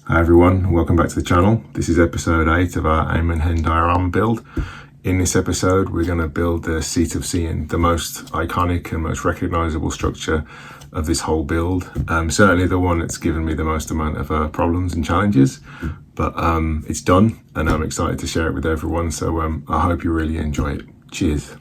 Hi everyone, welcome back to the channel. This is episode 8 of our Amon Hen diorama build. In this episode we're going to build the Seat of Seeing, the most iconic and most recognisable structure of this whole build. Certainly the one that's given me the most amount of problems and challenges, but it's done and I'm excited to share it with everyone, so I hope you really enjoy it. Cheers.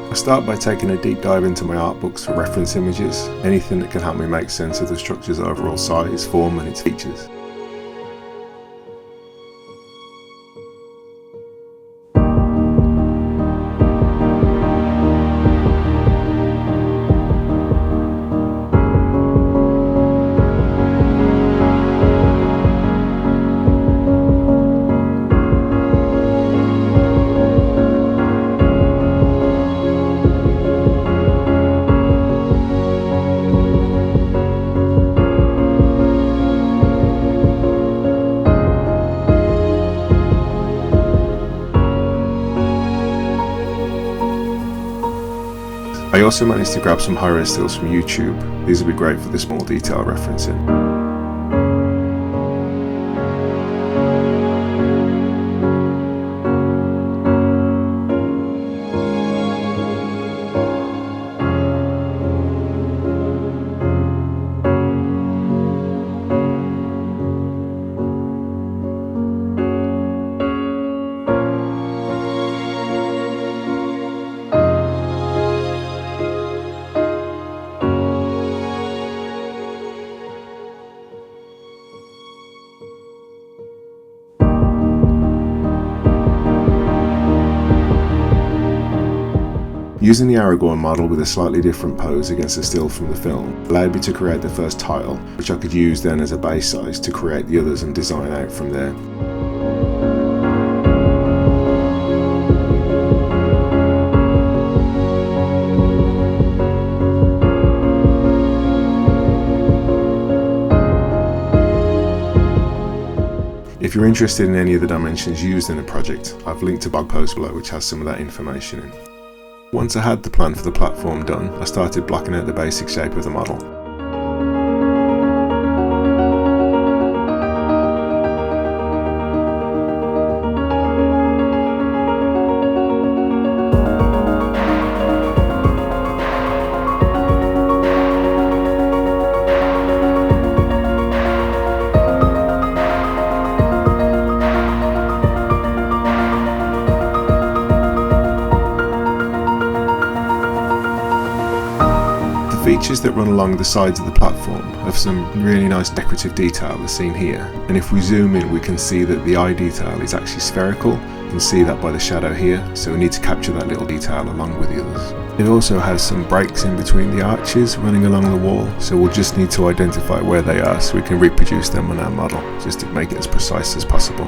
I start by taking a deep dive into my art books for reference images, anything that can help me make sense of the structure's overall size, form and its features. I also managed to grab some high-res stills from YouTube. These will be great for the small detail referencing. Using the Aragorn model with a slightly different pose against a still from the film allowed me to create the first tile, which I could use then as a base size to create the others and design out from there. If you're interested in any of the dimensions used in the project, I've linked a blog post below which has some of that information in. Once I had the plan for the platform done, I started blocking out the basic shape of the model. Features that run along the sides of the platform have some really nice decorative detail as seen here, and if we zoom in we can see that the eye detail is actually spherical. You can see that by the shadow here, so we need to capture that little detail along with the others. It also has some breaks in between the arches running along the wall, so we'll just need to identify where they are so we can reproduce them on our model, just to make it as precise as possible.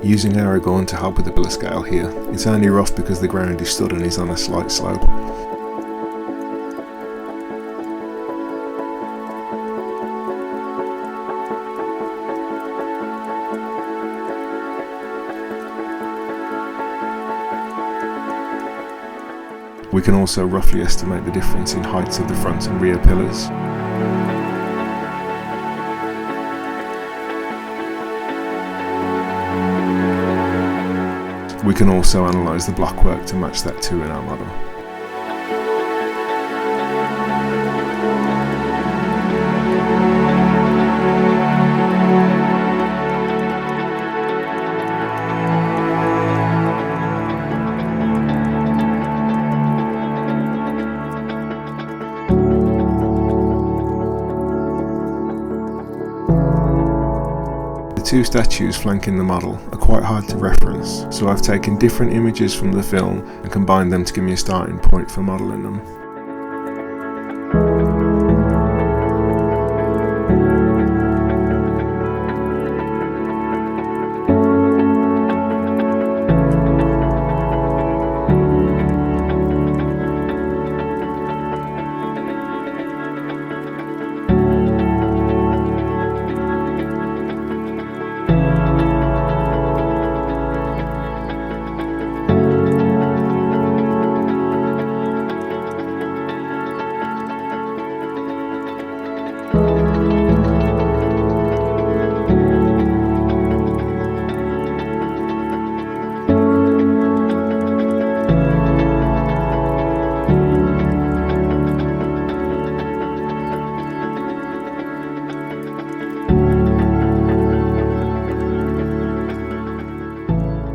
Using Aragorn to help with the pillar scale here. It's only rough because the ground is stood and is on a slight slope. We can also roughly estimate the difference in heights of the front and rear pillars. We can also analyse the blockwork to match that too in our model. The two statues flanking the model are quite hard to reference, so I've taken different images from the film and combined them to give me a starting point for modelling them.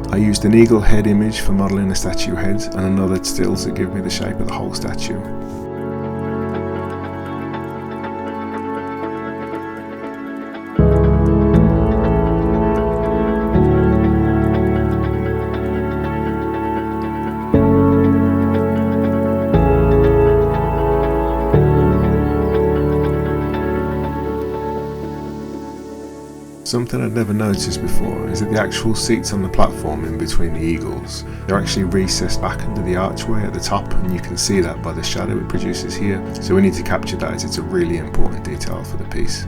I used an eagle head image for modelling a statue head and another stills that give me the shape of the whole statue. Something I'd never noticed before is that the actual seats on the platform in between the eagles, they're actually recessed back under the archway at the top, and you can see that by the shadow it produces here, so we need to capture that as it's a really important detail for the piece.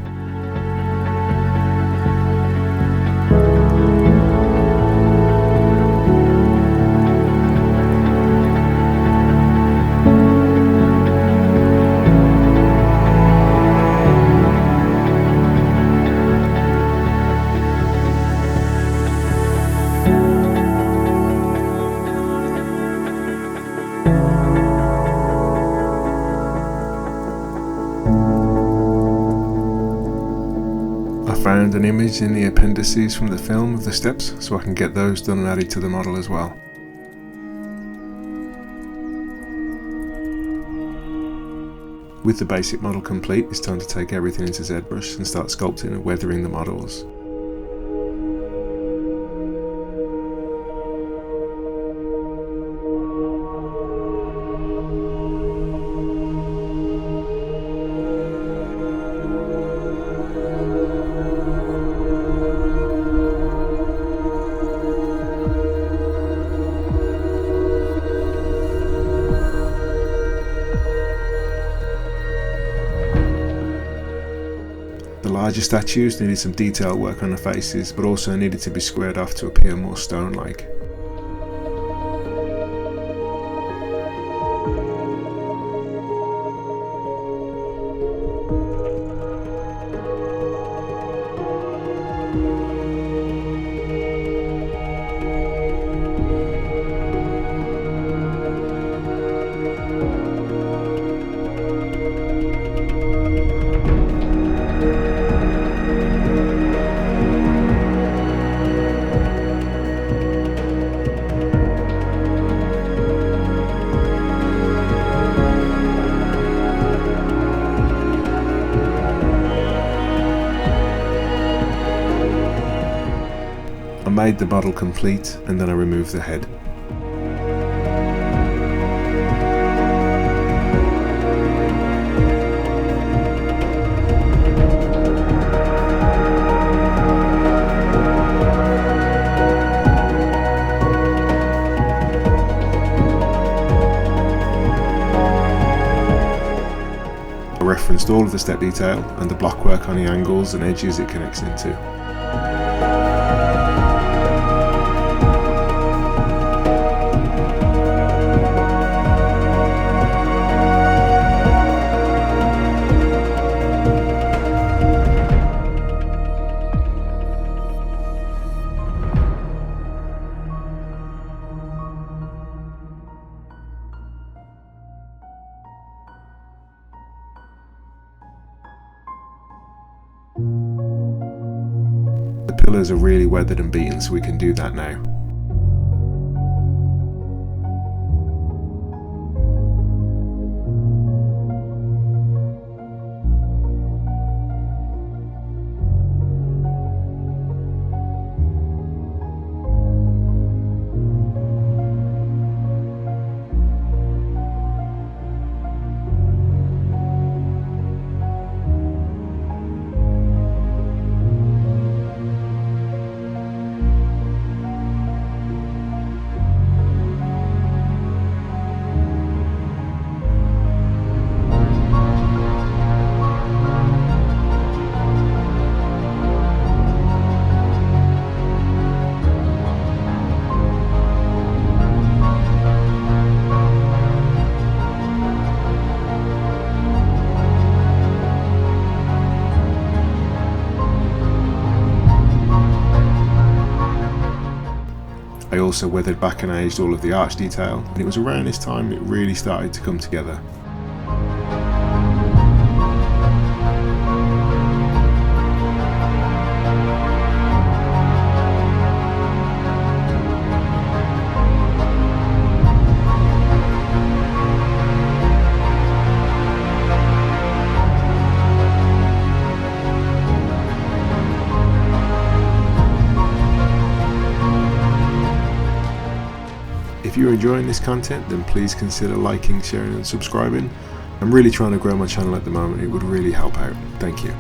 I found an image in the appendices from the film of the steps, so I can get those done and added to the model as well. With the basic model complete, it's time to take everything into ZBrush and start sculpting and weathering the models. The larger statues needed some detail work on the faces, but also needed to be squared off to appear more stone-like. I made the model complete and then I removed the head. I referenced all of the step detail and the blockwork on the angles and edges it connects into. pillars are really weathered and beaten, so we can do that now. I also weathered back and aged all of the arch detail, and it was around this time it really started to come together. If you're enjoying this content, then please consider liking, sharing and subscribing. I'm really trying to grow my channel at the moment, it would really help out. Thank you.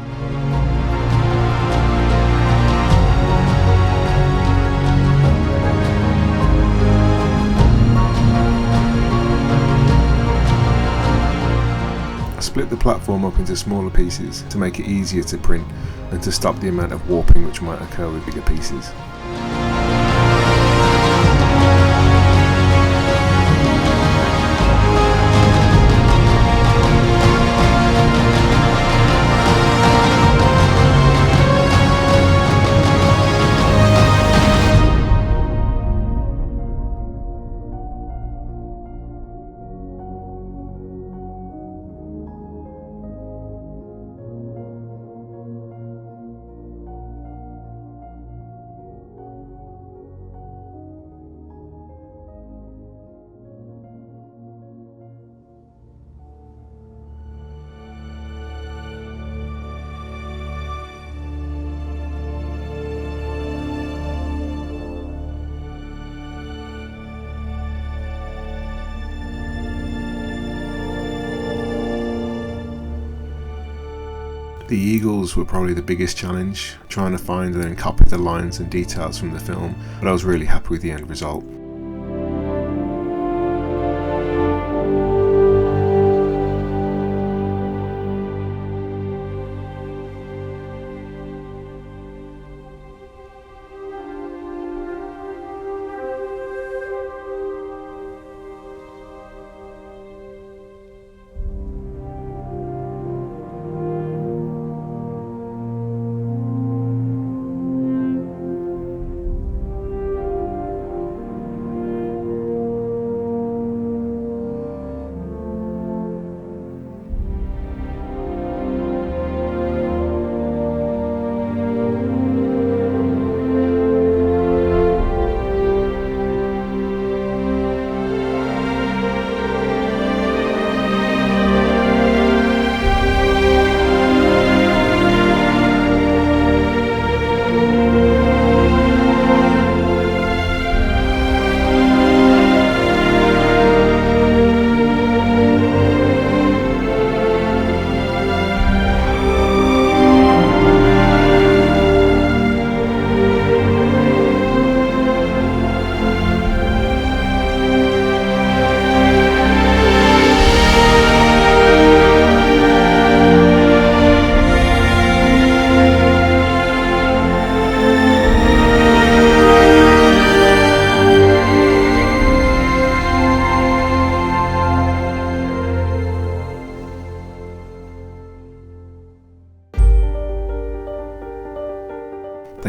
I split the platform up into smaller pieces to make it easier to print and to stop the amount of warping which might occur with bigger pieces. The eagles were probably the biggest challenge, trying to find and then copy the lines and details from the film, but I was really happy with the end result.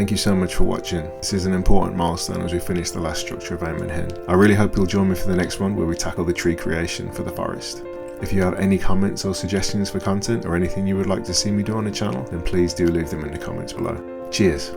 Thank you so much for watching. This is an important milestone as we finish the last structure of Amon Hen. I really hope you'll join me for the next one where we tackle the tree creation for the forest. If you have any comments or suggestions for content or anything you would like to see me do on the channel, then please do leave them in the comments below. Cheers!